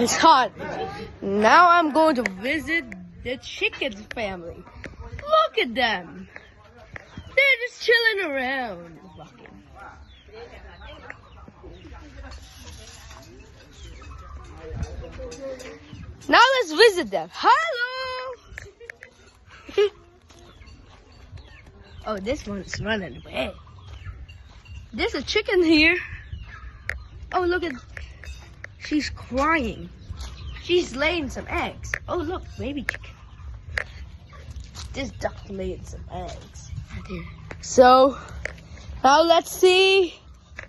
it's hot. Now I'm going to visit the chicken family. Look at them. They're just chilling around. Now let's visit them. Hello. Oh, this one's running away. There's a chicken here. Oh, look at, she's crying. She's laying some eggs. Oh, look, baby chicken. This duck laid some eggs. So, now let's see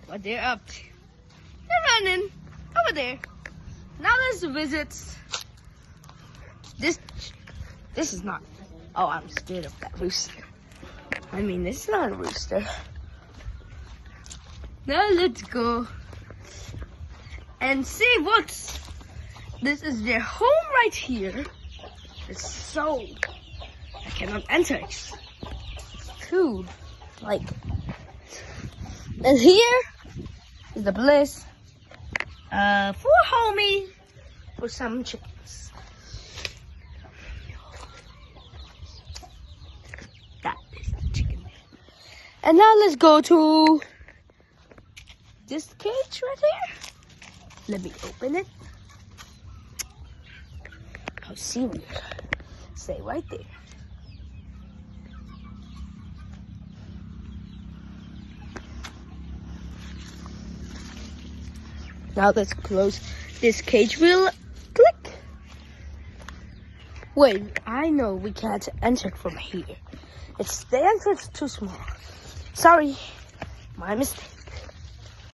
what they're up to. They're running over there. Now let's visit this. This is not, oh, I'm scared of that rooster. I mean, it's not a rooster. Now let's go and see what's, this is their home right here. It's so, I cannot enter. It's too, like, and here is the place for homie, for some chickens. That is the chicken. And now let's go to this cage right here. Let me open it. How serious. Stay right there. Now let's close this cage. We'll click. Wait, I know we can't enter from here. It's the entrance too small. Sorry, my mistake.